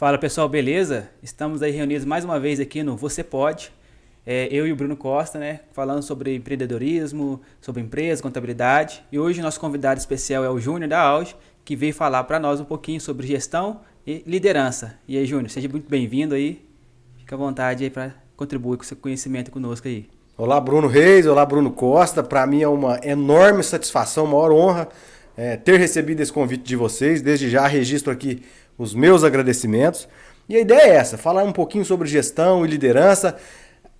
Fala pessoal, beleza? Estamos aí reunidos mais uma vez aqui no Você Pode. Eu e o Bruno Costa, né? Falando sobre empreendedorismo, sobre empresa, contabilidade. E hoje o nosso convidado especial é o Júnior da Auge, que veio falar para nós um pouquinho sobre gestão e liderança. E aí, Júnior, seja muito bem-vindo aí. Fica à vontade aí para contribuir com o seu conhecimento conosco aí. Olá, Bruno Reis, olá, Bruno Costa. Para mim é uma enorme satisfação, maior honra ter recebido esse convite de vocês. Desde já registro aqui os meus agradecimentos. E a ideia é essa, falar um pouquinho sobre gestão e liderança.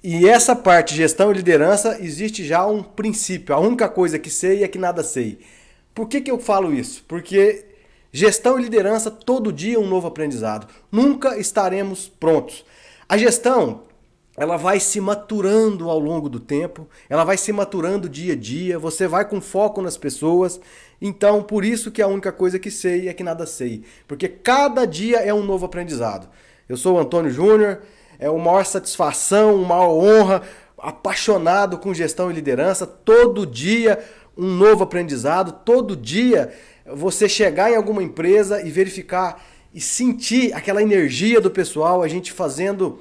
E essa parte, gestão e liderança, existe já um princípio. A única coisa que sei é que nada sei. Por que eu falo isso? Porque gestão e liderança, todo dia um novo aprendizado. Nunca estaremos prontos. A gestão, ela vai se maturando ao longo do tempo, ela vai se maturando dia a dia, você vai com foco nas pessoas. Então, por isso que a única coisa que sei é que nada sei. Porque cada dia é um novo aprendizado. Eu sou o Antônio Júnior, é uma maior satisfação, uma maior honra, apaixonado com gestão e liderança. Todo dia um novo aprendizado, todo dia você chegar em alguma empresa e verificar e sentir aquela energia do pessoal, a gente fazendo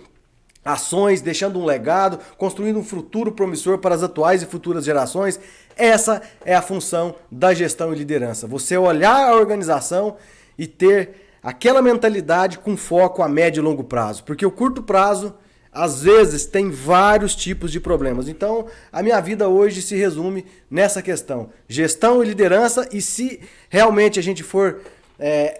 ações, deixando um legado, construindo um futuro promissor para as atuais e futuras gerações. Essa é a função da gestão e liderança. Você olhar a organização e ter aquela mentalidade com foco a médio e longo prazo. Porque o curto prazo, às vezes, tem vários tipos de problemas. Então, a minha vida hoje se resume nessa questão. Gestão e liderança, e se realmente a gente for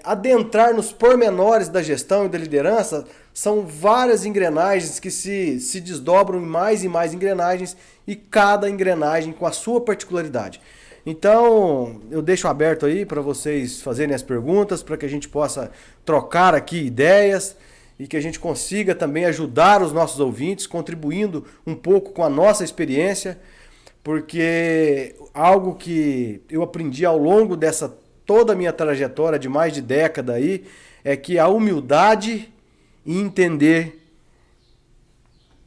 adentrar nos pormenores da gestão e da liderança, são várias engrenagens que se desdobram em mais e mais engrenagens, e cada engrenagem com a sua particularidade. Então, eu deixo aberto aí para vocês fazerem as perguntas, para que a gente possa trocar aqui ideias e que a gente consiga também ajudar os nossos ouvintes, contribuindo um pouco com a nossa experiência, porque algo que eu aprendi ao longo dessa toda a minha trajetória de mais de década aí, é que a humildade e entender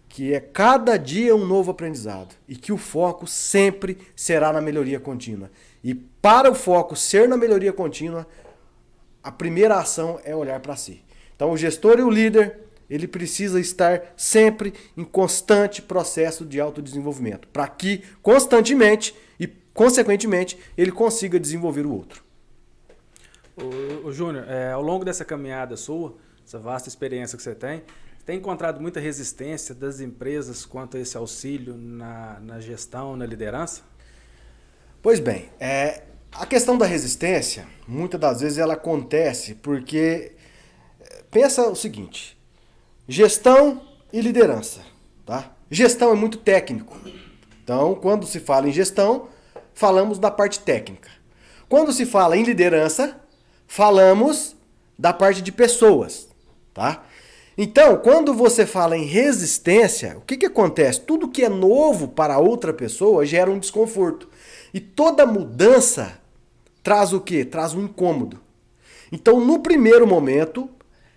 que é cada dia um novo aprendizado e que o foco sempre será na melhoria contínua. E para o foco ser na melhoria contínua, a primeira ação é olhar para si. Então o gestor e o líder, ele precisa estar sempre em constante processo de autodesenvolvimento, para que constantemente e consequentemente ele consiga desenvolver o outro. Ô Júnior, ao longo dessa caminhada sua, essa vasta experiência que você tem encontrado muita resistência das empresas quanto a esse auxílio na gestão, na liderança? Pois bem, a questão da resistência, muitas das vezes ela acontece porque, pensa o seguinte, gestão e liderança, tá? Gestão é muito técnico, então quando se fala em gestão, falamos da parte técnica. Quando se fala em liderança, falamos da parte de pessoas, tá? Então, quando você fala em resistência, o que acontece? Tudo que é novo para outra pessoa gera um desconforto. E toda mudança traz o quê? Traz um incômodo. Então, no primeiro momento,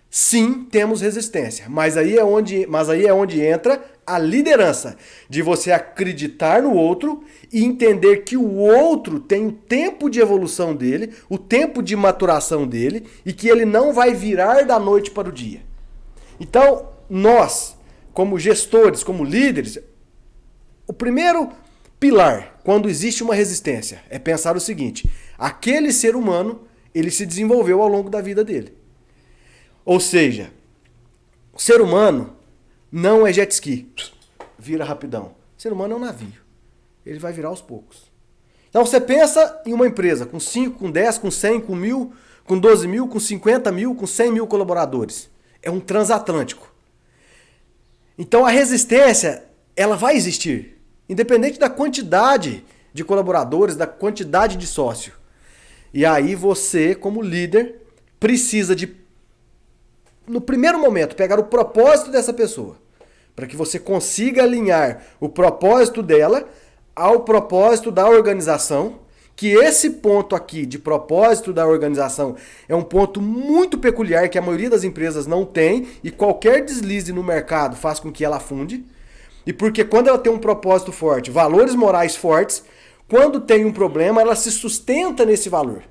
sim, temos resistência. Mas aí é onde entra a liderança. De você acreditar no outro e entender que o outro tem o tempo de evolução dele, o tempo de maturação dele, e que ele não vai virar da noite para o dia. Então, nós, como gestores, como líderes, o primeiro pilar, quando existe uma resistência, é pensar o seguinte: aquele ser humano, ele se desenvolveu ao longo da vida dele. Ou seja, o ser humano não é jet ski, vira rapidão. O ser humano é um navio, ele vai virar aos poucos. Então você pensa em uma empresa com 5, com 10, com 100, com 1.000, com 12 mil, com 50 mil, com 100 mil colaboradores. É um transatlântico. Então a resistência, ela vai existir, independente da quantidade de colaboradores, da quantidade de sócio. E aí você, como líder, precisa de, no primeiro momento, pegar o propósito dessa pessoa, para que você consiga alinhar o propósito dela ao propósito da organização, que esse ponto aqui de propósito da organização é um ponto muito peculiar que a maioria das empresas não tem, e qualquer deslize no mercado faz com que ela afunde. E porque quando ela tem um propósito forte, valores morais fortes, quando tem um problema, ela se sustenta nesse valor.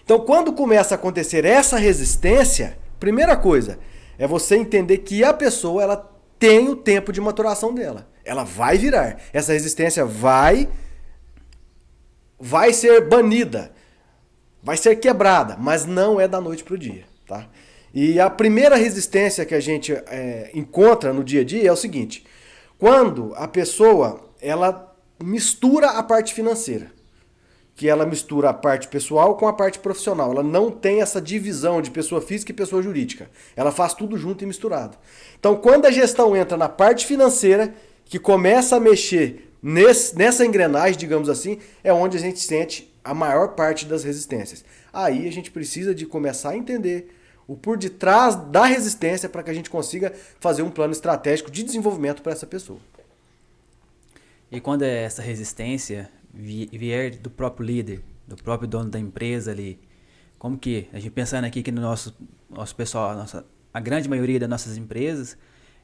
Então, quando começa a acontecer essa resistência, Primeira coisa é você entender que a pessoa ela tem o tempo de maturação dela. Ela vai virar. Essa resistência vai ser banida, vai ser quebrada, mas não é da noite para o dia. Tá? E a primeira resistência que a gente encontra no dia a dia é o seguinte: quando a pessoa ela mistura a parte financeira, que ela mistura a parte pessoal com a parte profissional. Ela não tem essa divisão de pessoa física e pessoa jurídica. Ela faz tudo junto e misturado. Então, quando a gestão entra na parte financeira, que começa a mexer nessa engrenagem, digamos assim, é onde a gente sente a maior parte das resistências. Aí a gente precisa de começar a entender o por detrás da resistência para que a gente consiga fazer um plano estratégico de desenvolvimento para essa pessoa. E quando essa resistência vier do próprio líder, do próprio dono da empresa ali, como que, a gente pensando aqui que no nosso pessoal, a grande maioria das nossas empresas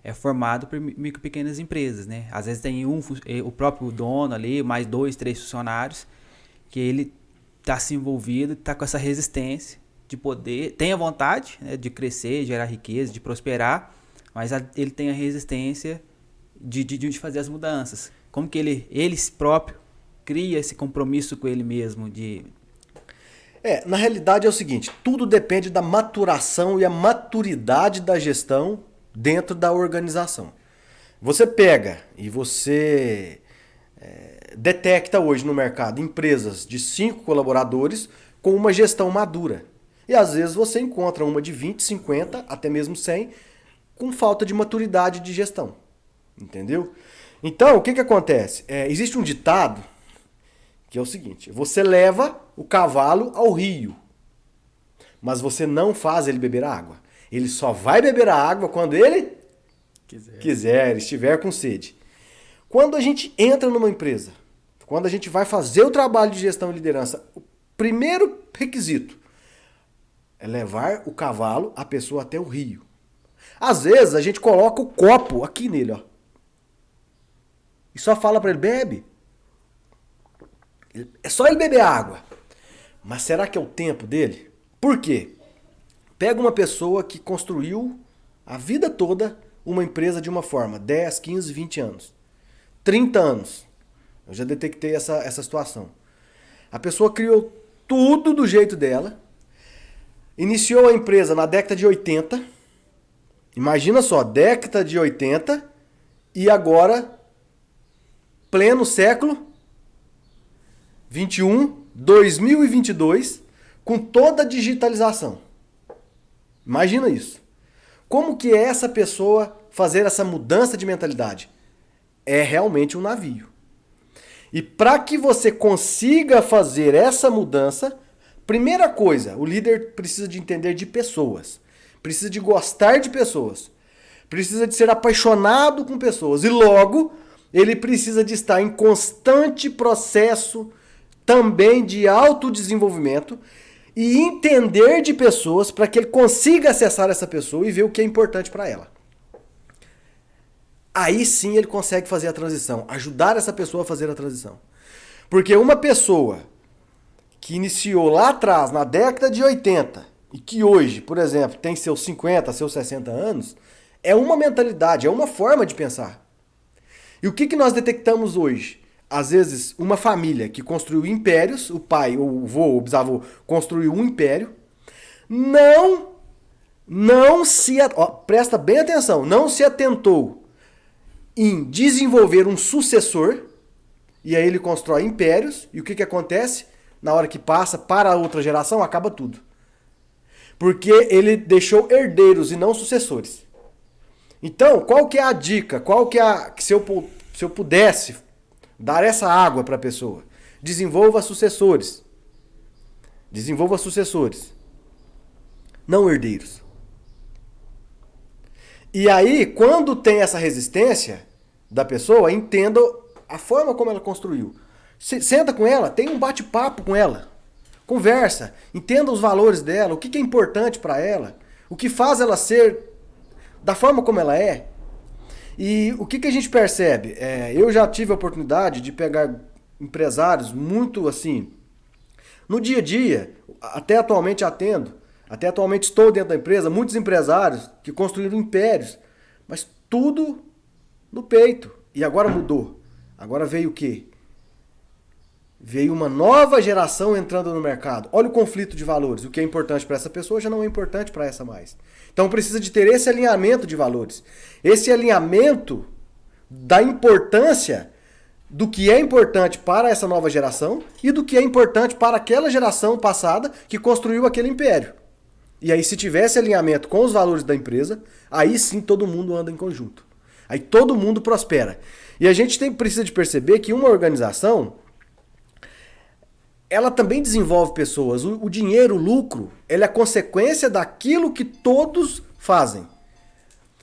é formado por micro e pequenas empresas, né? Às vezes tem o próprio dono ali, mais 2, 3 funcionários, que ele está se envolvido, está com essa resistência de poder, tem a vontade, né, de crescer, gerar riqueza, de prosperar, mas ele tem a resistência de fazer as mudanças. Como que ele próprio cria esse compromisso com ele mesmo de... Na realidade é o seguinte, tudo depende da maturação e a maturidade da gestão dentro da organização. Você pega e você detecta hoje no mercado empresas de 5 colaboradores com uma gestão madura. E às vezes você encontra uma de 20, 50, até mesmo 100, com falta de maturidade de gestão. Entendeu? Então, o que acontece? Existe um ditado que é o seguinte: você leva o cavalo ao rio, mas você não faz ele beber água. Ele só vai beber a água quando ele quiser, estiver com sede. Quando a gente entra numa empresa, quando a gente vai fazer o trabalho de gestão e liderança, o primeiro requisito é levar o cavalo, a pessoa até o rio. Às vezes a gente coloca o copo aqui nele, ó, e só fala para ele: bebe. É só ele beber a água. Mas será que é o tempo dele? Por quê? Pega uma pessoa que construiu a vida toda uma empresa de uma forma, 10, 15, 20 anos, 30 anos. Eu já detectei essa situação. A pessoa criou tudo do jeito dela, iniciou a empresa na década de 80, imagina só, década de 80, e agora, pleno século 21, 2022, com toda a digitalização. Imagina isso. Como que é essa pessoa fazer essa mudança de mentalidade? É realmente um navio. E para que você consiga fazer essa mudança, primeira coisa, o líder precisa de entender de pessoas. Precisa de gostar de pessoas. Precisa de ser apaixonado com pessoas. E logo, ele precisa de estar em constante processo também de autodesenvolvimento e entender de pessoas para que ele consiga acessar essa pessoa e ver o que é importante para ela. Aí sim ele consegue fazer a transição, ajudar essa pessoa a fazer a transição. Porque uma pessoa que iniciou lá atrás, na década de 80, e que hoje, por exemplo, tem seus 50, seus 60 anos, é uma mentalidade, é uma forma de pensar. E o que nós detectamos hoje? Às vezes, uma família que construiu impérios, o pai, o avô, o bisavô, construiu um império, presta bem atenção, não se atentou em desenvolver um sucessor, e aí ele constrói impérios, e o que acontece? Na hora que passa para a outra geração, acaba tudo. Porque ele deixou herdeiros e não sucessores. Então, qual que é a dica? Se eu pudesse dar essa água para a pessoa? Desenvolva sucessores. Desenvolva sucessores. Não herdeiros. E aí, quando tem essa resistência da pessoa, entenda a forma como ela construiu. Senta com ela, tem um bate-papo com ela. Conversa, entenda os valores dela, o que é importante para ela, o que faz ela ser da forma como ela é. E o que a gente percebe? Eu já tive a oportunidade de pegar empresários muito assim, no dia a dia, até atualmente atendo, Até atualmente estou dentro da empresa, muitos empresários que construíram impérios, mas tudo no peito. E agora mudou. Agora veio o quê? Veio uma nova geração entrando no mercado. Olha o conflito de valores. O que é importante para essa pessoa já não é importante para essa mais. Então precisa de ter esse alinhamento de valores. Esse alinhamento da importância do que é importante para essa nova geração e do que é importante para aquela geração passada que construiu aquele império. E aí, se tivesse alinhamento com os valores da empresa, aí sim todo mundo anda em conjunto. Aí todo mundo prospera. E a gente precisa de perceber que uma organização, ela também desenvolve pessoas. O dinheiro, o lucro, ele é consequência daquilo que todos fazem.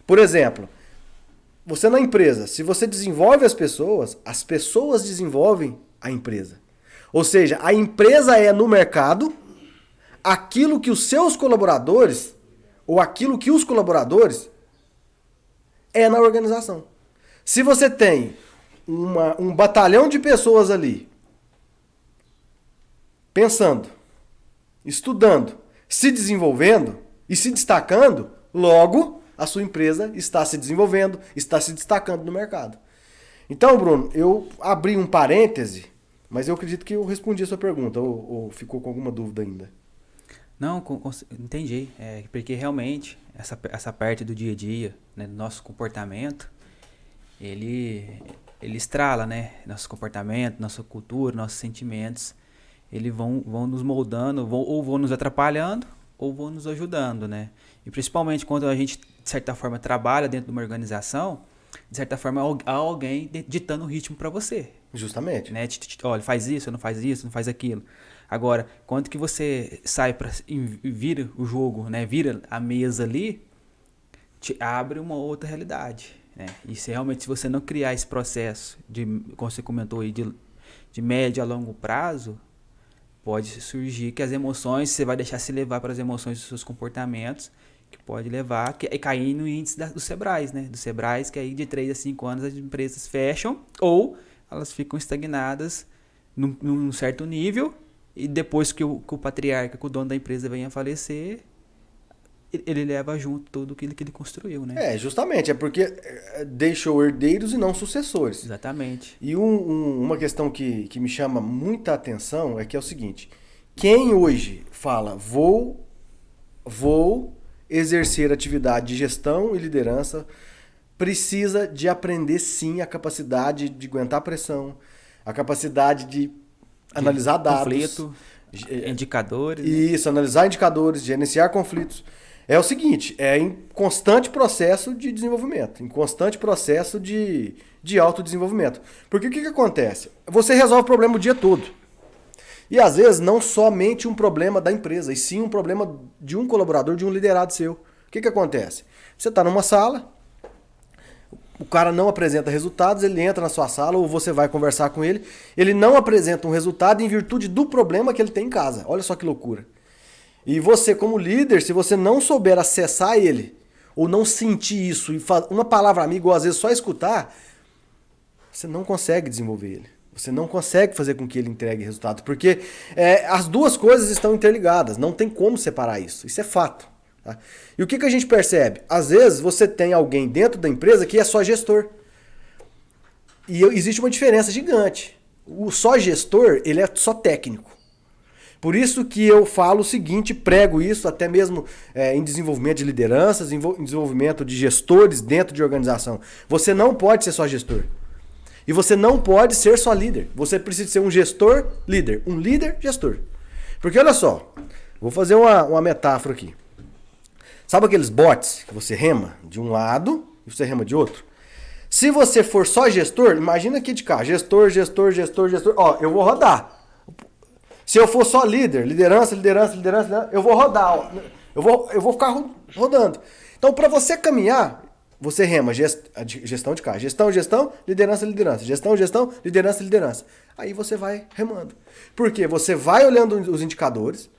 Por exemplo, você na empresa, se você desenvolve as pessoas desenvolvem a empresa. Ou seja, a empresa é no mercado aquilo que os seus colaboradores, ou aquilo que os colaboradores é na organização. Se você tem um batalhão de pessoas ali, pensando, estudando, se desenvolvendo e se destacando, logo a sua empresa está se desenvolvendo, está se destacando no mercado. Então, Bruno, eu abri um parêntese, mas eu acredito que eu respondi a sua pergunta, ou ficou com alguma dúvida ainda? Não, entendi. Porque realmente essa parte do dia a dia, né, do nosso comportamento, ele estrala, né? Nosso comportamento, nossa cultura, nossos sentimentos, eles vão nos moldando, ou vão nos atrapalhando, ou vão nos ajudando, né? E principalmente quando a gente, de certa forma, trabalha dentro de uma organização, de certa forma, há alguém ditando o ritmo para você. Justamente. Né? Olha, faz isso, não faz isso, não faz aquilo. Agora, quando que você sai e vira o jogo, né? Vira a mesa ali, te abre uma outra realidade, né? E se realmente, se você não criar esse processo, como você comentou aí, de médio a longo prazo, pode surgir que as emoções, você vai deixar se levar para as emoções dos seus comportamentos, que pode levar a cair no índice dos Sebrais, né? Dos Sebrais, que aí de 3 a 5 anos as empresas fecham ou elas ficam estagnadas num certo nível, e depois que o patriarca, que o dono da empresa venha a falecer, ele leva junto tudo aquilo que ele construiu, né? Justamente, é porque deixou herdeiros e não sucessores. Exatamente. E uma questão que me chama muita atenção é que é o seguinte: quem hoje fala vou exercer atividade de gestão e liderança precisa de aprender sim a capacidade de aguentar pressão, a capacidade de analisar dados, conflito, indicadores. Isso, analisar indicadores, gerenciar conflitos. É o seguinte, é em constante processo de desenvolvimento, em constante processo de autodesenvolvimento. Porque o que acontece? Você resolve o problema o dia todo. E às vezes não somente um problema da empresa, e sim um problema de um colaborador, de um liderado seu. O que acontece? Você está numa sala, o cara não apresenta resultados, ele entra na sua sala ou você vai conversar com ele, ele não apresenta um resultado em virtude do problema que ele tem em casa. Olha só que loucura. E você, como líder, se você não souber acessar ele, ou não sentir isso, e uma palavra amiga, ou às vezes só escutar, você não consegue desenvolver ele. Você não consegue fazer com que ele entregue resultado. Porque as duas coisas estão interligadas. Não tem como separar isso. Isso é fato. Tá? E o que a gente percebe? Às vezes você tem alguém dentro da empresa que é só gestor. E existe uma diferença gigante. O só gestor, ele é só técnico. Por isso que eu falo o seguinte, prego isso até mesmo em desenvolvimento de lideranças, em desenvolvimento de gestores dentro de organização. Você não pode ser só gestor. E você não pode ser só líder. Você precisa ser um gestor líder. Um líder gestor. Porque olha só, vou fazer uma metáfora aqui. Sabe aqueles botes que você rema de um lado e você rema de outro? Se você for só gestor, imagina aqui de cá, gestor. Ó, eu vou rodar. Se eu for só líder, liderança, eu vou rodar. Ó. Eu vou ficar rodando. Então, para você caminhar, você rema gestão de cá. Gestão, liderança. Gestão, liderança. Aí você vai remando. Porque você vai olhando os indicadores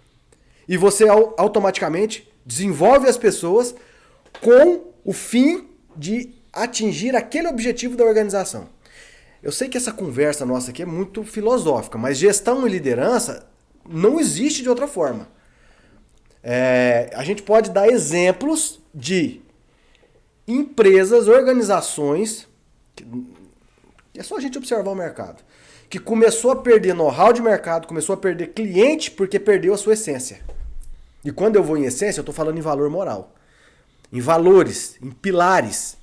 e você automaticamente desenvolve as pessoas com o fim de atingir aquele objetivo da organização. Eu sei que essa conversa nossa aqui é muito filosófica, mas gestão e liderança não existe de outra forma. A gente pode dar exemplos de empresas, organizações, é só a gente observar o mercado, que começou a perder know-how de mercado, começou a perder cliente porque perdeu a sua essência. E quando eu vou em essência, eu estou falando em valor moral, em valores, em pilares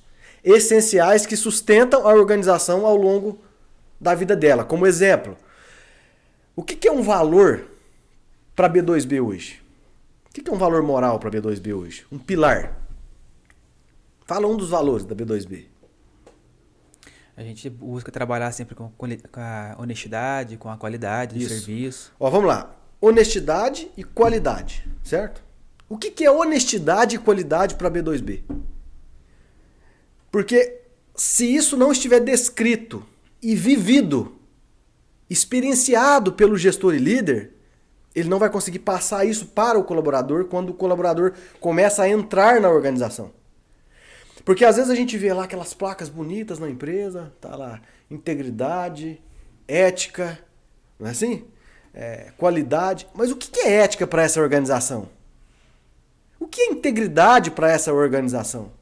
essenciais que sustentam a organização ao longo da vida dela. Como exemplo, o que é um valor para a B2B hoje? O que é um valor moral para a B2B hoje? Um pilar. Fala um dos valores da B2B. A gente busca trabalhar sempre com a honestidade, com a qualidade do serviço. Ó, vamos lá. Honestidade e qualidade, certo? O que é honestidade e qualidade para a B2B? Porque se isso não estiver descrito e vivido, experienciado pelo gestor e líder, ele não vai conseguir passar isso para o colaborador quando o colaborador começa a entrar na organização. Porque às vezes a gente vê lá aquelas placas bonitas na empresa, tá lá, integridade, ética, não é assim? Qualidade. Mas o que é ética para essa organização? O que é integridade para essa organização?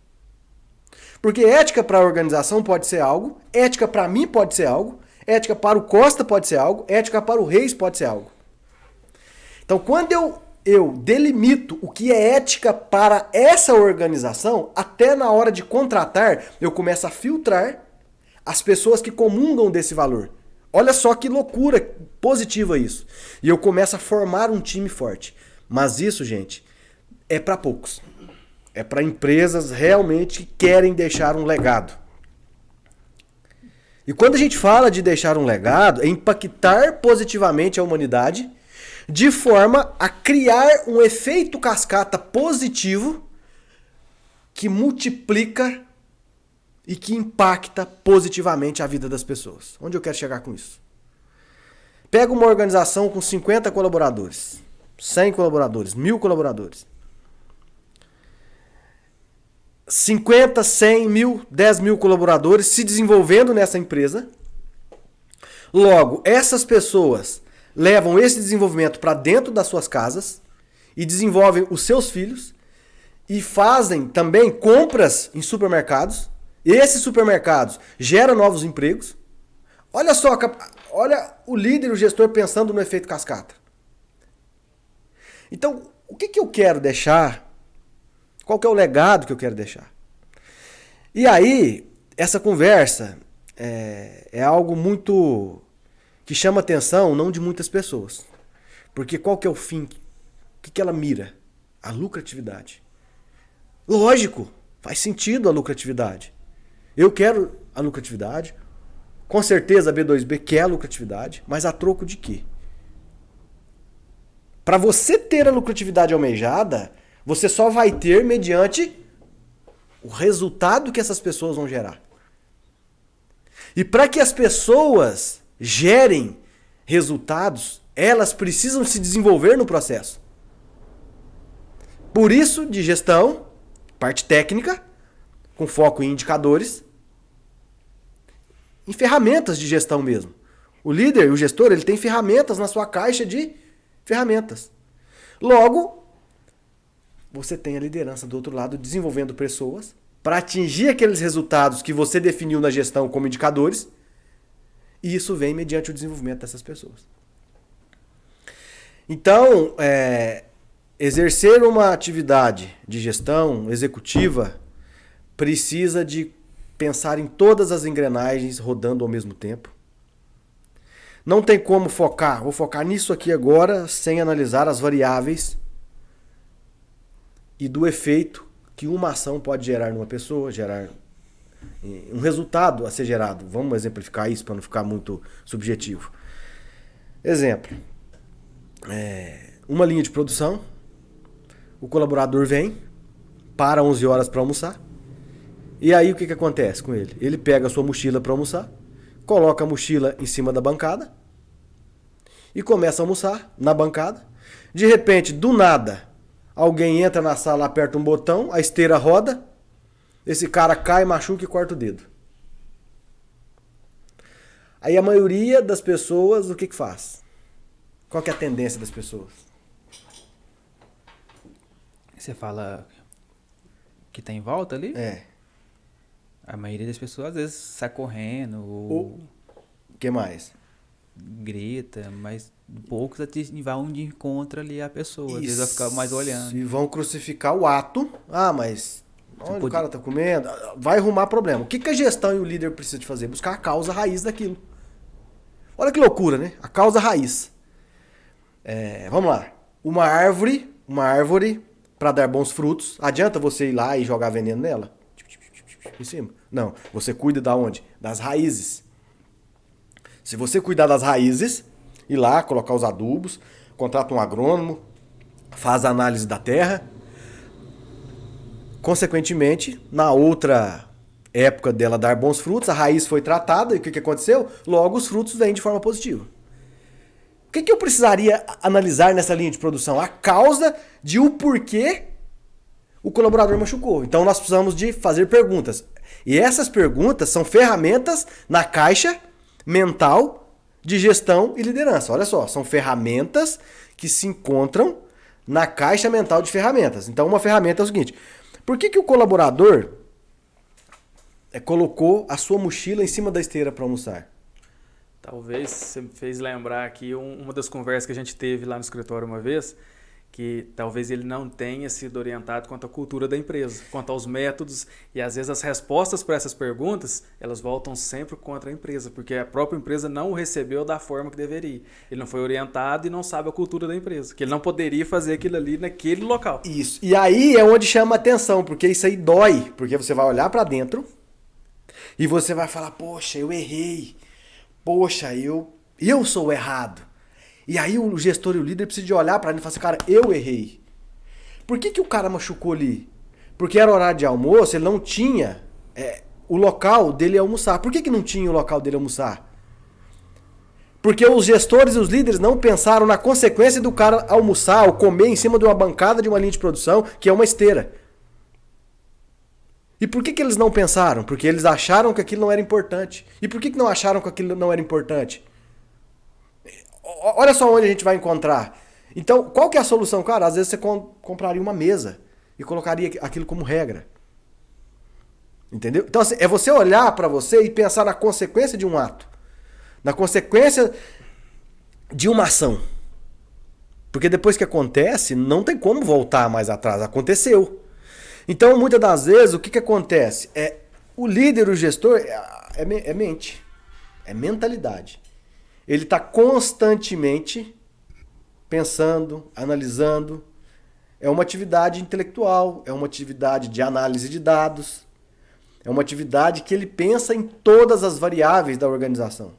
Porque ética para a organização pode ser algo, ética para mim pode ser algo, ética para o Costa pode ser algo, ética para o Reis pode ser algo. Então, quando eu delimito o que é ética para essa organização, até na hora de contratar, eu começo a filtrar as pessoas que comungam desse valor. Olha só que loucura positiva isso. E eu começo a formar um time forte. Mas isso, gente, é para poucos. É para empresas realmente que querem deixar um legado. E quando a gente fala de deixar um legado, é impactar positivamente a humanidade de forma a criar um efeito cascata positivo que multiplica e que impacta positivamente a vida das pessoas. Onde eu quero chegar com isso? Pega uma organização com 50 colaboradores, 100 colaboradores, 1000 colaboradores. 50, 100, 1000, 10 mil colaboradores se desenvolvendo nessa empresa. Logo, essas pessoas levam esse desenvolvimento para dentro das suas casas e desenvolvem os seus filhos e fazem também compras em supermercados. Esses supermercados geram novos empregos. Olha só, olha o líder, o gestor pensando no efeito cascata. Então, o que eu quero deixar? Qual que é o legado que eu quero deixar? E aí, essa conversa é algo muito que chama atenção não de muitas pessoas. Porque qual que é o fim? O que ela mira? A lucratividade. Lógico, faz sentido a lucratividade. Eu quero a lucratividade. Com certeza a B2B quer a lucratividade, mas a troco de quê? Para você ter a lucratividade almejada, você só vai ter mediante o resultado que essas pessoas vão gerar. E para que as pessoas gerem resultados, elas precisam se desenvolver no processo. Por isso, de gestão, parte técnica, com foco em indicadores, em ferramentas de gestão mesmo. O líder, o gestor, ele tem ferramentas na sua caixa de ferramentas. Logo, você tem a liderança do outro lado desenvolvendo pessoas para atingir aqueles resultados que você definiu na gestão como indicadores, e isso vem mediante o desenvolvimento dessas pessoas. Então, exercer uma atividade de gestão executiva precisa de pensar em todas as engrenagens rodando ao mesmo tempo. Não tem como vou focar nisso aqui agora, sem analisar as variáveis e do efeito que uma ação pode gerar numa pessoa, gerar um resultado a ser gerado. Vamos exemplificar isso para não ficar muito subjetivo. Exemplo. Uma linha de produção, o colaborador vem, para 11 horas para almoçar, e aí o que acontece com ele? Ele pega a sua mochila para almoçar, coloca a mochila em cima da bancada e começa a almoçar na bancada. De repente, do nada, alguém entra na sala, aperta um botão, a esteira roda, esse cara cai, machuca e corta o dedo. Aí a maioria das pessoas, o que faz? Qual que é a tendência das pessoas? Você fala que tá em volta ali? É. A maioria das pessoas às vezes sai correndo ou O que mais? grita, mas poucos vão de encontro ali a pessoa. Às vezes vai ficar mais olhando. E vão crucificar o ato. Ah, mas onde pode- o cara tá comendo? Vai arrumar problema. O que que a gestão e o líder precisam de fazer? Buscar a causa raiz daquilo. Olha que loucura, né? A causa raiz. Vamos lá. Uma árvore para dar bons frutos. Adianta você ir lá e jogar veneno nela? Em cima? Não. Você cuida da onde? Das raízes. Se você cuidar das raízes, ir lá, colocar os adubos, contrata um agrônomo, faz a análise da terra. Consequentemente, na outra época dela dar bons frutos, a raiz foi tratada e o que aconteceu? Logo os frutos vêm de forma positiva. O que eu precisaria analisar nessa linha de produção? A causa de o porquê o colaborador machucou. Então nós precisamos de fazer perguntas. E essas perguntas são ferramentas na caixa mental de gestão e liderança. Olha só, são ferramentas que se encontram na caixa mental de ferramentas. Então uma ferramenta é o seguinte: por que o colaborador colocou a sua mochila em cima da esteira para almoçar? Talvez você me fez lembrar aqui uma das conversas que a gente teve lá no escritório uma vez, que talvez ele não tenha sido orientado quanto à cultura da empresa, quanto aos métodos, e às vezes as respostas para essas perguntas, elas voltam sempre contra a empresa, porque a própria empresa não o recebeu da forma que deveria. Ele não foi orientado e não sabe a cultura da empresa, que ele não poderia fazer aquilo ali naquele local. Isso. E aí é onde chama a atenção, porque isso aí dói, porque você vai olhar para dentro e você vai falar: poxa, eu errei. Poxa, eu sou o errado. E aí o gestor e o líder precisam de olhar para ele e falar assim: cara, eu errei. Por que o cara machucou ali? Porque era horário de almoço, ele não tinha o local dele almoçar. Por que não tinha o local dele almoçar? Porque os gestores e os líderes não pensaram na consequência do cara almoçar ou comer em cima de uma bancada de uma linha de produção, que é uma esteira. E por que eles não pensaram? Porque eles acharam que aquilo não era importante. E por que não acharam que aquilo não era importante? Olha só onde a gente vai encontrar. Então, qual que é a solução? Cara, às vezes você compraria uma mesa e colocaria aquilo como regra. Entendeu? Então, assim, é você olhar para você e pensar na consequência de um ato. Na consequência de uma ação. Porque depois que acontece, não tem como voltar mais atrás. Aconteceu. Então, muitas das vezes, o que acontece? O líder, o gestor, é mente. É mentalidade. Ele está constantemente pensando, analisando. É uma atividade intelectual, é uma atividade de análise de dados. É uma atividade que ele pensa em todas as variáveis da organização.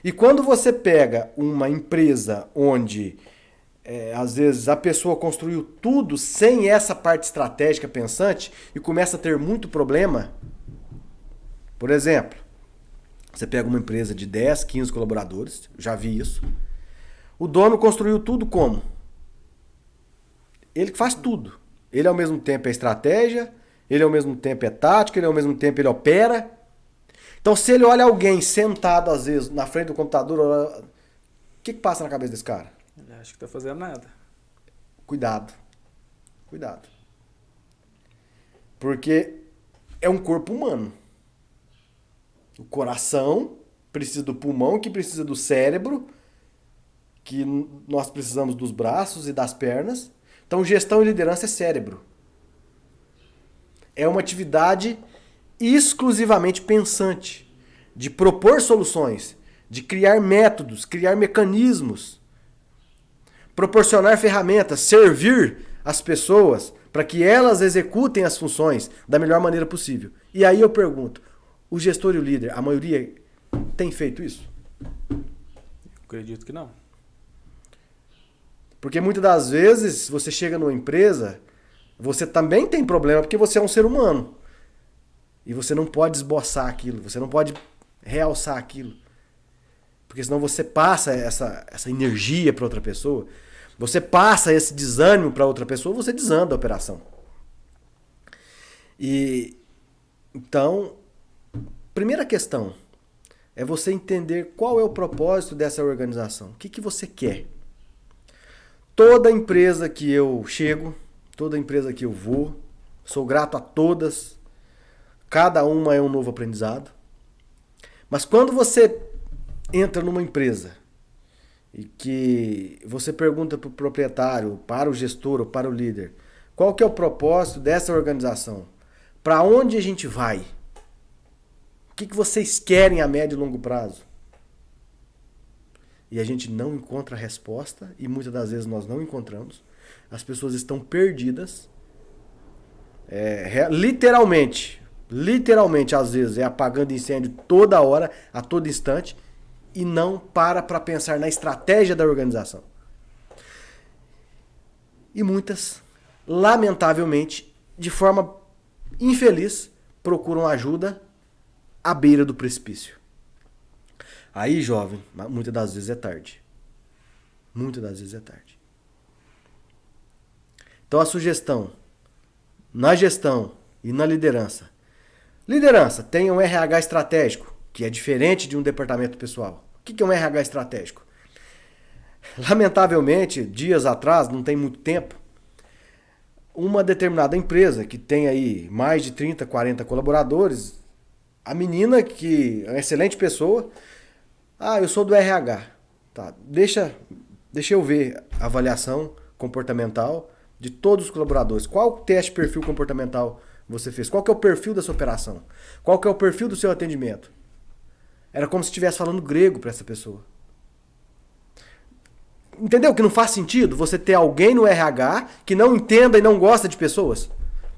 E quando você pega uma empresa onde às vezes a pessoa construiu tudo sem essa parte estratégica pensante e começa a ter muito problema. Por exemplo, você pega uma empresa de 10, 15 colaboradores, já vi isso. O dono construiu tudo como? Ele faz tudo. Ele ao mesmo tempo é estratégia, ele ao mesmo tempo é tática, ele ao mesmo tempo ele opera. Então se ele olha alguém sentado às vezes na frente do computador, o que passa na cabeça desse cara? Ele acha que está fazendo nada. Cuidado. Cuidado. Porque é um corpo humano. O coração precisa do pulmão, que precisa do cérebro, que nós precisamos dos braços e das pernas. Então, gestão e liderança é cérebro. É uma atividade exclusivamente pensante, de propor soluções, de criar métodos, criar mecanismos, proporcionar ferramentas, servir as pessoas para que elas executem as funções da melhor maneira possível. E aí eu pergunto, o gestor e o líder, a maioria tem feito isso? Eu acredito que não. Porque muitas das vezes você chega numa empresa, você também tem problema porque você é um ser humano. E você não pode esboçar aquilo, você não pode realçar aquilo. Porque senão você passa essa energia para outra pessoa, você passa esse desânimo para outra pessoa, você desanda a operação. E então, primeira questão é você entender qual é o propósito dessa organização. O que você quer? Toda empresa que eu chego, toda empresa que eu vou, sou grato a todas, cada uma é um novo aprendizado. Mas quando você entra numa empresa e que você pergunta para o proprietário, para o gestor ou para o líder, qual que é o propósito dessa organização? Para onde a gente vai? O que vocês querem a médio e longo prazo? E a gente não encontra a resposta, e muitas das vezes nós não encontramos. As pessoas estão perdidas. Literalmente, às vezes, é apagando incêndio toda hora, a todo instante, e não para pensar na estratégia da organização. E muitas, lamentavelmente, de forma infeliz, procuram ajuda à beira do precipício. Aí, jovem, muitas das vezes é tarde. Muitas das vezes é tarde. Então a sugestão, na gestão e na liderança. Liderança, tenha um RH estratégico, que é diferente de um departamento pessoal. O que é um RH estratégico? Lamentavelmente, dias atrás, não tem muito tempo, uma determinada empresa que tem aí mais de 30, 40 colaboradores, a menina, que é uma excelente pessoa, eu sou do RH. Tá, deixa eu ver a avaliação comportamental de todos os colaboradores. Qual teste de perfil comportamental você fez? Qual que é o perfil da sua operação? Qual que é o perfil do seu atendimento? Era como se estivesse falando grego para essa pessoa. Entendeu que não faz sentido você ter alguém no RH que não entenda e não gosta de pessoas?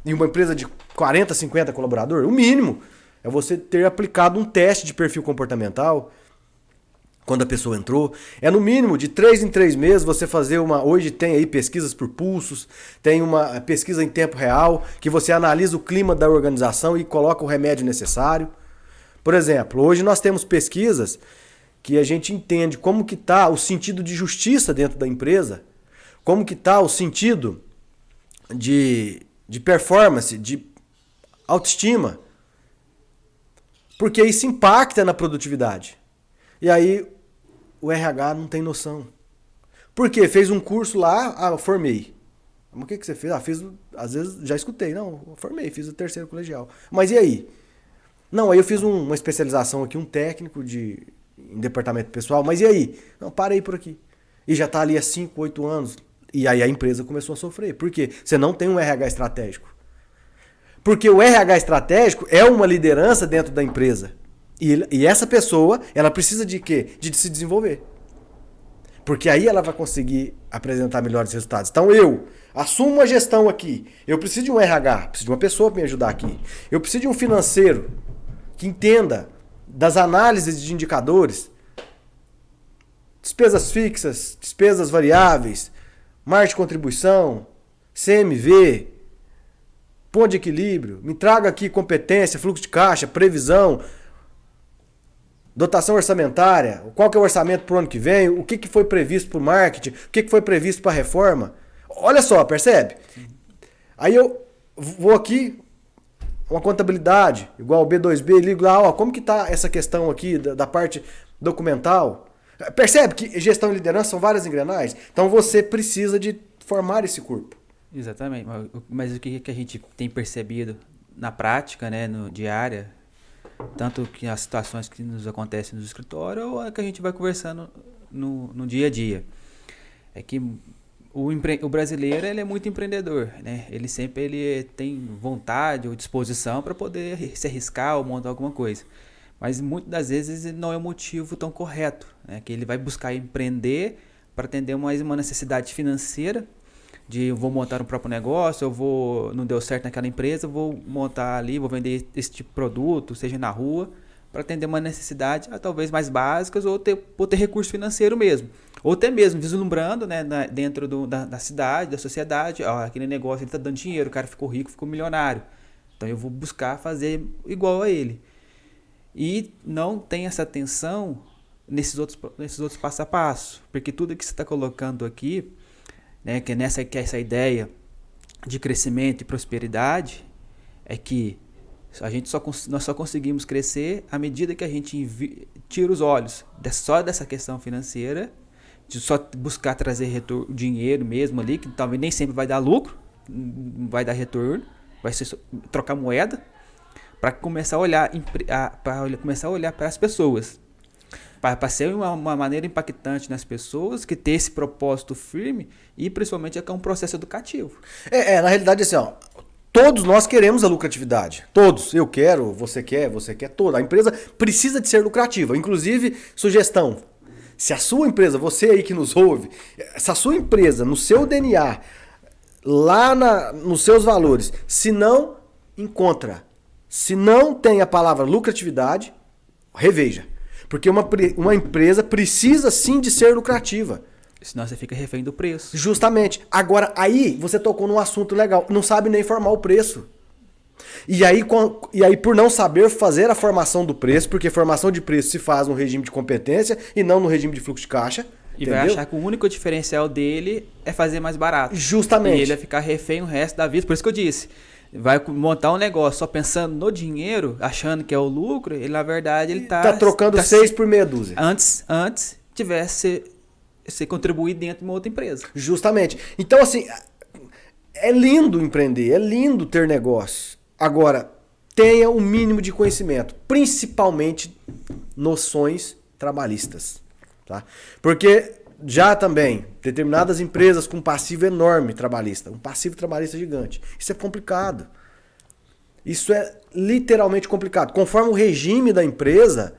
Em uma empresa de 40, 50 colaboradores? O mínimo é você ter aplicado um teste de perfil comportamental quando a pessoa entrou. É no mínimo de 3 em 3 meses você fazer uma... Hoje tem aí pesquisas por pulsos, tem uma pesquisa em tempo real, que você analisa o clima da organização e coloca o remédio necessário. Por exemplo, hoje nós temos pesquisas que a gente entende como que está o sentido de justiça dentro da empresa, como que está o sentido de performance, de autoestima, porque isso impacta na produtividade. E aí o RH não tem noção. Por quê? Fez um curso lá, eu formei. Mas o que você fez? Fiz, às vezes já escutei, não, eu formei, fiz o 3º colegial. Mas e aí? Não, aí eu fiz uma especialização aqui, um técnico em departamento pessoal, mas e aí? Não, parei por aqui. E já está ali há 5, 8 anos. E aí a empresa começou a sofrer. Por quê? Você não tem um RH estratégico. Porque o RH estratégico é uma liderança dentro da empresa. E essa pessoa, ela precisa de quê? De se desenvolver. Porque aí ela vai conseguir apresentar melhores resultados. Então eu assumo uma gestão aqui. Eu preciso de um RH, preciso de uma pessoa para me ajudar aqui. Eu preciso de um financeiro que entenda das análises de indicadores, despesas fixas, despesas variáveis, margem de contribuição, CMV, ponto de equilíbrio, me traga aqui competência, fluxo de caixa, previsão, dotação orçamentária, qual que é o orçamento para o ano que vem, o que foi previsto para o marketing, o que foi previsto para a reforma. Olha só, percebe? Aí eu vou aqui, uma contabilidade, igual o B2B, ligo lá, como que está essa questão aqui da parte documental. Percebe que gestão e liderança são várias engrenagens? Então você precisa de formar esse corpo. Exatamente, mas o que a gente tem percebido na prática, né, no diária, tanto que as situações que nos acontecem no escritório ou a que a gente vai conversando no dia a dia, é que o brasileiro ele é muito empreendedor, né? Ele sempre tem vontade ou disposição para poder se arriscar ou montar alguma coisa. Mas muitas das vezes não é o motivo tão correto, né? Que ele vai buscar empreender para atender mais uma necessidade financeira, de eu vou montar um próprio negócio, não deu certo naquela empresa, vou montar ali, vou vender esse tipo de produto, seja na rua, para atender uma necessidade talvez mais básicas ou ter recurso financeiro mesmo. Ou até mesmo vislumbrando, né, dentro da cidade, da sociedade, aquele negócio ele está dando dinheiro, o cara ficou rico, ficou milionário. Então eu vou buscar fazer igual a ele. E não tem essa atenção nesses outros passo a passo, porque tudo que você está colocando aqui, né, que é essa ideia de crescimento e prosperidade, é que nós só conseguimos crescer à medida que a gente tira os olhos só dessa questão financeira, de só buscar trazer dinheiro mesmo ali, que talvez nem sempre vai dar lucro, não vai dar retorno, vai ser trocar moeda, para começar a olhar para as pessoas. Para ser uma maneira impactante nas pessoas, que ter esse propósito firme e principalmente é um processo educativo. Na realidade, assim, ó, todos nós queremos a lucratividade. Todos. Eu quero, você quer, todo. A empresa precisa de ser lucrativa. Inclusive, sugestão. Se a sua empresa, você aí que nos ouve, se a sua empresa, no seu DNA, lá nos seus valores, se não encontra, se não tem a palavra lucratividade, reveja. Porque uma empresa precisa sim de ser lucrativa. Senão você fica refém do preço. Justamente. Agora, aí você tocou num assunto legal. Não sabe nem formar o preço. E aí, por não saber fazer a formação do preço, porque formação de preço se faz no regime de competência e não no regime de fluxo de caixa. E entendeu? vai achar que o único diferencial dele é fazer mais barato. Justamente. E ele vai ficar refém o resto da vida. Por isso que eu disse. Vai montar um negócio só pensando no dinheiro, achando que é o lucro, e na verdade ele tá trocando 6 por meia dúzia. Antes tivesse ser contribuído dentro de uma outra empresa. Justamente. Então, assim, é lindo empreender, é lindo ter negócio. Agora, tenha o mínimo de conhecimento, principalmente noções trabalhistas. Tá? Porque já também, determinadas empresas com passivo enorme trabalhista, um passivo trabalhista gigante. Isso é complicado. Isso é literalmente complicado. Conforme o regime da empresa,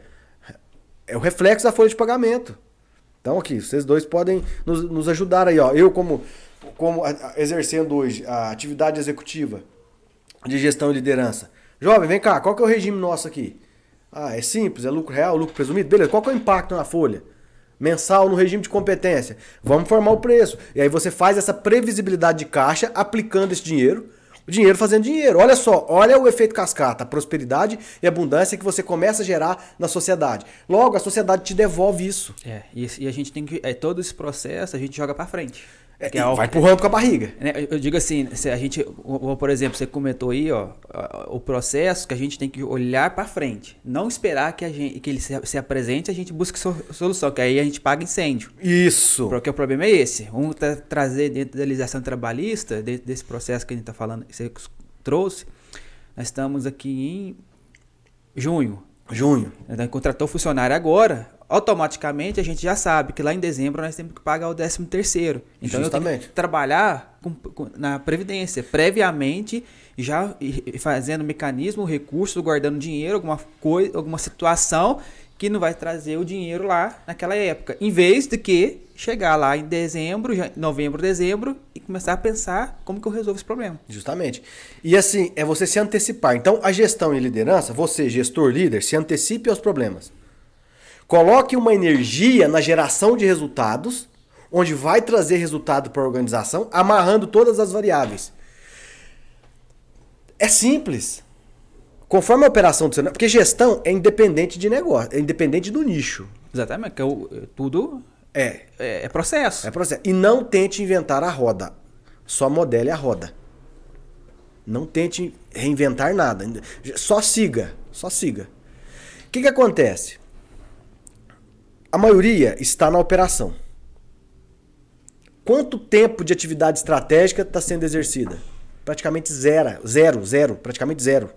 é o reflexo da folha de pagamento. Então aqui, vocês dois podem nos ajudar aí. Ó. Eu como exercendo hoje a atividade executiva de gestão e liderança. Jovem, vem cá, qual que é o regime nosso aqui? É simples, é lucro real, lucro presumido. Beleza, qual que é o impacto na folha? Mensal no regime de competência. Vamos formar o preço. E aí você faz essa previsibilidade de caixa aplicando esse dinheiro. O dinheiro fazendo dinheiro. Olha só, olha o efeito cascata, a prosperidade e abundância que você começa a gerar na sociedade. Logo, a sociedade te devolve isso. E a gente tem que... todo esse processo a gente joga pra frente. Vai empurrando com a barriga. Eu digo assim, se a gente, por exemplo, você comentou aí, ó, o processo que a gente tem que olhar para frente, não esperar que ele se apresente, a gente busque solução, que aí a gente paga incêndio. Isso. Porque o problema é esse. Trazer dentro da legislação trabalhista, dentro desse processo que a gente está falando, que você trouxe, nós estamos aqui em junho. Nós contratou funcionário agora. Automaticamente a gente já sabe que lá em dezembro nós temos que pagar o 13º. Então eu tenho que trabalhar na Previdência, previamente, já fazendo mecanismo, recurso, guardando dinheiro, alguma situação que não vai trazer o dinheiro lá naquela época. Em vez de que chegar lá em novembro, dezembro e começar a pensar como que eu resolvo esse problema. Justamente. E assim, é você se antecipar. Então a gestão e liderança, você, gestor, líder, se antecipe aos problemas. Coloque uma energia na geração de resultados, onde vai trazer resultado para a organização, amarrando todas as variáveis. É simples. Conforme a operação do seu negócio, porque gestão é independente de negócio, é independente do nicho. Exatamente, tudo é processo. É processo. E não tente inventar a roda, só modele a roda. Não tente reinventar nada, só siga. O que acontece? A maioria está na operação. Quanto tempo de atividade estratégica está sendo exercida? Praticamente zero, praticamente zero.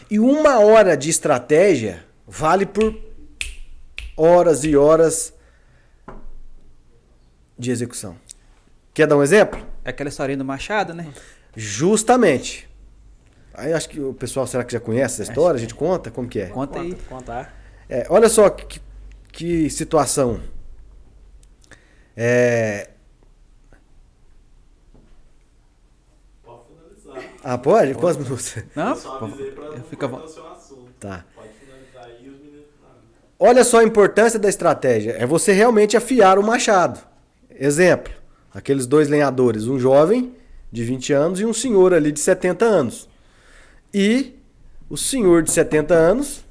E 1 hora de estratégia vale por horas e horas de execução. Quer dar um exemplo? É aquela historinha do Machado, né? Justamente. Aí acho que o pessoal, será que já conhece essa história? A gente conta? Como que é? Conta aí. Contar. Olha só que situação. Pode finalizar. Pode? Quantos minutos? Não? Eu só avisei pra não Fica cortar o seu assunto. Tá. Pode finalizar aí e os meninos finalizam. Olha só a importância da estratégia. É você realmente afiar o machado. Exemplo. Aqueles 2 lenhadores. Um jovem de 20 anos e um senhor ali de 70 anos. E o senhor de 70 anos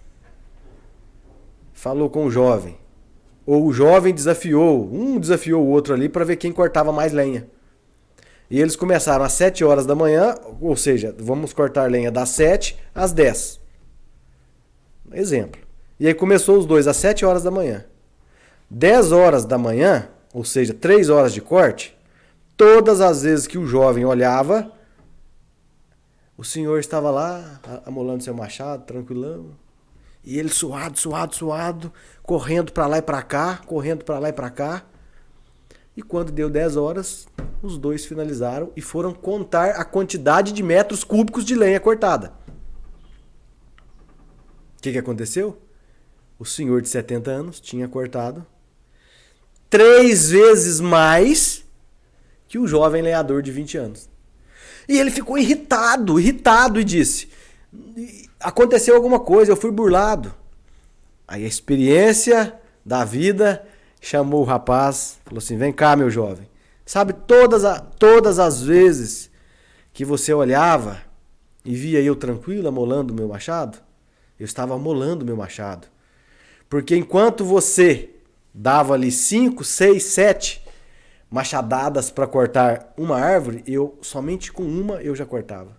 falou com o jovem. Ou o jovem desafiou. Um desafiou o outro ali para ver quem cortava mais lenha. E eles começaram às 7 horas da manhã. Ou seja, vamos cortar lenha das 7 às 10. Exemplo. E aí começou os dois às 7 horas da manhã. 10 horas da manhã, ou seja, 3 horas de corte, todas as vezes que o jovem olhava, o senhor estava lá, amolando seu machado, tranquilão. E ele suado, correndo para lá e para cá, E quando deu 10 horas, os dois finalizaram e foram contar a quantidade de metros cúbicos de lenha cortada. O que aconteceu? O senhor de 70 anos tinha cortado 3 vezes mais que o jovem lenhador de 20 anos. E ele ficou irritado e disse: aconteceu alguma coisa, eu fui burlado. Aí a experiência da vida chamou o rapaz, falou assim: vem cá, meu jovem. Sabe, todas as vezes que você olhava e via eu tranquilo amolando o meu machado, eu estava amolando o meu machado. Porque enquanto você dava ali 5, 6, 7 machadadas para cortar uma árvore, eu somente com uma eu já cortava.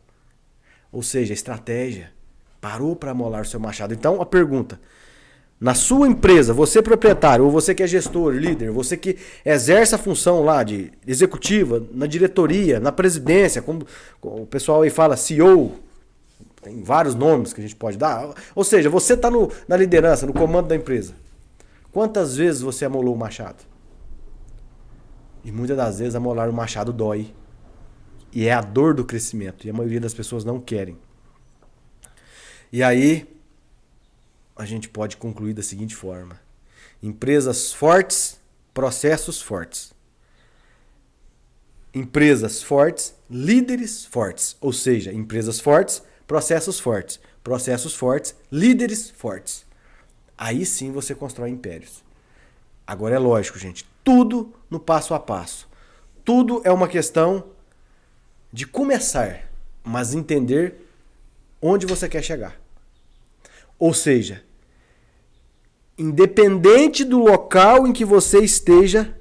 Ou seja, estratégia. Parou para amolar o seu machado. Então a pergunta: na sua empresa, você proprietário, ou você que é gestor, líder, você que exerce a função lá de executiva, na diretoria, na presidência, como o pessoal aí fala CEO, tem vários nomes que a gente pode dar. Ou seja, você está na liderança, no comando da empresa. Quantas vezes você amolou o machado? E muitas das vezes amolar o machado dói. E é a dor do crescimento. E a maioria das pessoas não querem. E aí, a gente pode concluir da seguinte forma: empresas fortes, processos fortes. Empresas fortes, líderes fortes. Ou seja, empresas fortes, processos fortes. Processos fortes, líderes fortes. Aí sim você constrói impérios. Agora é lógico, gente. Tudo no passo a passo. Tudo é uma questão de começar, mas entender onde você quer chegar. Ou seja, independente do local em que você esteja,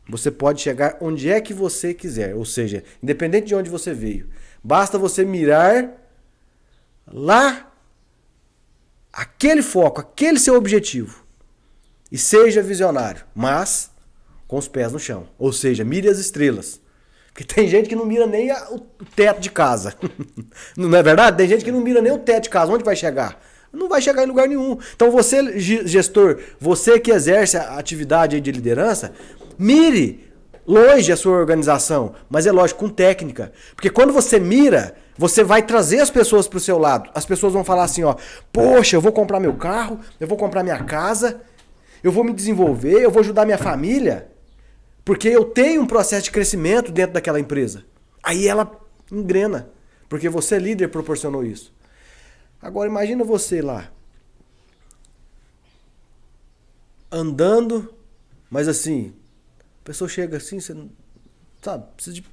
você pode chegar onde é que você quiser. Ou seja, independente de onde você veio, basta você mirar lá aquele foco, aquele seu objetivo. E seja visionário, mas com os pés no chão. Ou seja, mire as estrelas. Porque tem gente que não mira nem o teto de casa. Não é verdade? Tem gente que não mira nem o teto de casa. Onde vai chegar? Não vai chegar em lugar nenhum. Então você, gestor, você que exerce a atividade de liderança, mire longe a sua organização. Mas é lógico, com técnica. Porque quando você mira, você vai trazer as pessoas para o seu lado. As pessoas vão falar assim, ó: poxa, eu vou comprar meu carro, eu vou comprar minha casa, eu vou me desenvolver, eu vou ajudar minha família, porque eu tenho um processo de crescimento dentro daquela empresa. Aí ela engrena, porque você, líder, proporcionou isso. Agora imagina você lá, andando, mas assim, a pessoa chega assim, você não sabe, precisa de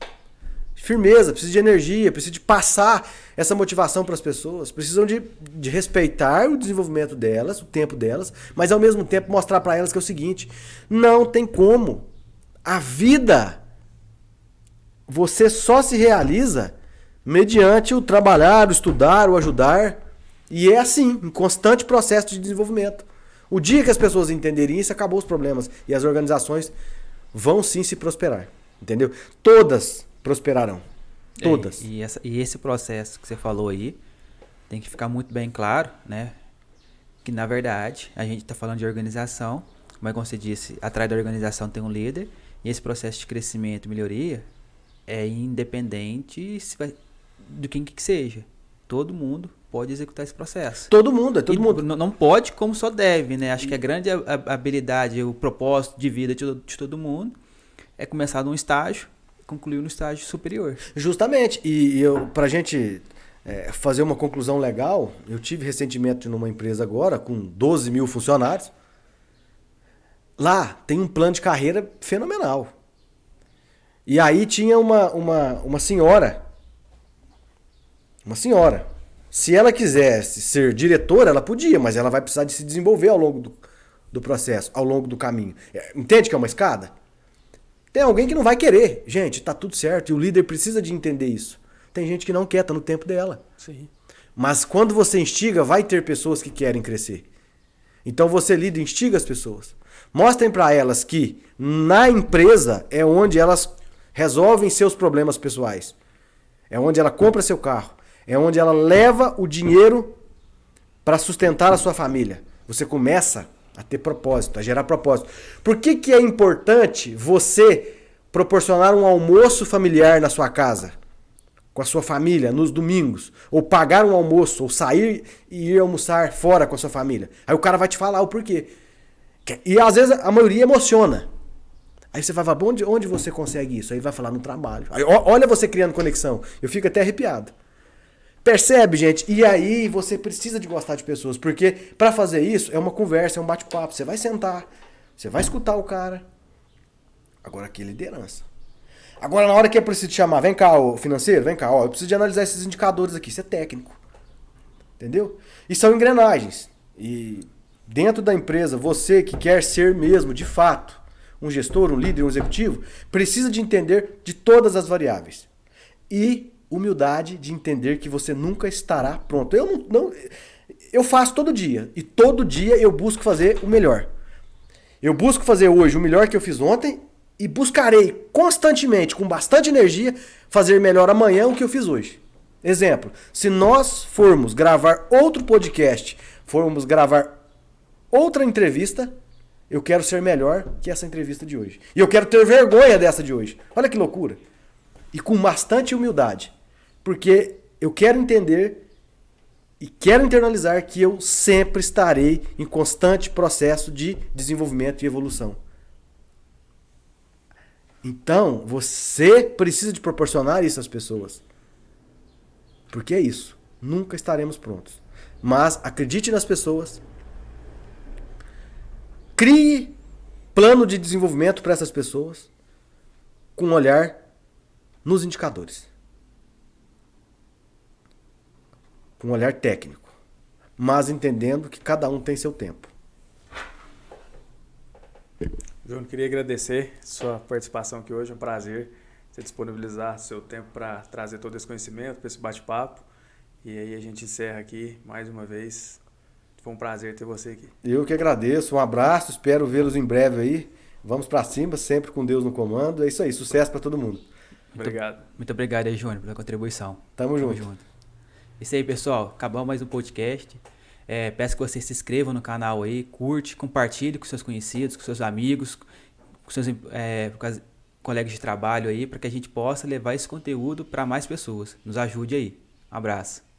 firmeza, precisa de energia, precisa de passar essa motivação para as pessoas, precisam de respeitar o desenvolvimento delas, o tempo delas, mas ao mesmo tempo mostrar para elas que é o seguinte: não tem como. A vida, você só se realiza mediante o trabalhar, o estudar, o ajudar. E é assim, em constante processo de desenvolvimento. O dia que as pessoas entenderem isso, acabou os problemas. E as organizações vão sim se prosperar. Entendeu? Todas prosperarão. Todas. E esse processo que você falou aí, tem que ficar muito bem claro, né? Que na verdade, a gente está falando de organização, mas como você disse, atrás da organização tem um líder. E esse processo de crescimento e melhoria é independente do quem que seja. Todo mundo pode executar esse processo. Todo mundo, é todo mundo. Não pode, como só deve, né? Acho que a grande habilidade, o propósito de vida de todo mundo é começar num estágio e concluir no estágio superior. Justamente. E pra gente fazer uma conclusão legal, eu tive recentemente numa empresa agora com 12 mil funcionários. Lá tem um plano de carreira fenomenal. E aí tinha uma senhora. Uma senhora. Se ela quisesse ser diretora, ela podia, mas ela vai precisar de se desenvolver ao longo do processo, ao longo do caminho. Entende que é uma escada? Tem alguém que não vai querer. Gente, tá tudo certo e o líder precisa de entender isso. Tem gente que não quer, tá no tempo dela. Sim. Mas quando você instiga, vai ter pessoas que querem crescer. Então você, líder, instiga as pessoas. Mostrem para elas que na empresa é onde elas resolvem seus problemas pessoais. É onde ela compra seu carro. É onde ela leva o dinheiro para sustentar a sua família. Você começa a ter propósito, a gerar propósito. Por que é importante você proporcionar um almoço familiar na sua casa? Com a sua família, nos domingos. Ou pagar um almoço, ou sair e ir almoçar fora com a sua família. Aí o cara vai te falar o porquê. E às vezes a maioria emociona. Aí você vai falar, onde você consegue isso? Aí vai falar no trabalho. Aí, olha você criando conexão. Eu fico até arrepiado. Percebe, gente? E aí você precisa de gostar de pessoas. Porque para fazer isso é uma conversa, é um bate-papo. Você vai sentar, você vai escutar o cara. Agora aqui é liderança. Agora na hora que eu preciso te chamar, vem cá, ô financeiro, vem cá, ó, eu preciso de analisar esses indicadores aqui. Isso é técnico. Entendeu? E são engrenagens. E dentro da empresa, você que quer ser mesmo, de fato, um gestor, um líder, um executivo, precisa de entender de todas as variáveis. E humildade de entender que você nunca estará pronto. Eu faço todo dia. E todo dia eu busco fazer o melhor. Eu busco fazer hoje o melhor que eu fiz ontem e buscarei constantemente, com bastante energia, fazer melhor amanhã o que eu fiz hoje. Exemplo, se nós formos gravar outro podcast, formos gravar outra entrevista, eu quero ser melhor que essa entrevista de hoje. E eu quero ter vergonha dessa de hoje. Olha que loucura. E com bastante humildade. Porque eu quero entender e quero internalizar que eu sempre estarei em constante processo de desenvolvimento e evolução. Então, você precisa de proporcionar isso às pessoas. Porque é isso. Nunca estaremos prontos. Mas acredite nas pessoas. Crie plano de desenvolvimento para essas pessoas com um olhar nos indicadores. Com um olhar técnico. Mas entendendo que cada um tem seu tempo. Júnior, queria agradecer sua participação aqui hoje. É um prazer você disponibilizar seu tempo para trazer todo esse conhecimento, para esse bate-papo. E aí a gente encerra aqui mais uma vez. Foi um prazer ter você aqui. Eu que agradeço. Um abraço. Espero vê-los em breve aí. Vamos para cima, sempre com Deus no comando. É isso aí. Sucesso para todo mundo. Obrigado. Muito obrigado aí, Júnior, pela contribuição. Tamo junto. Isso aí, pessoal. Acabamos mais um podcast. Peço que você se inscreva no canal aí, curte, compartilhe com seus conhecidos, com seus amigos, com seus colegas de trabalho aí, para que a gente possa levar esse conteúdo para mais pessoas. Nos ajude aí. Um abraço.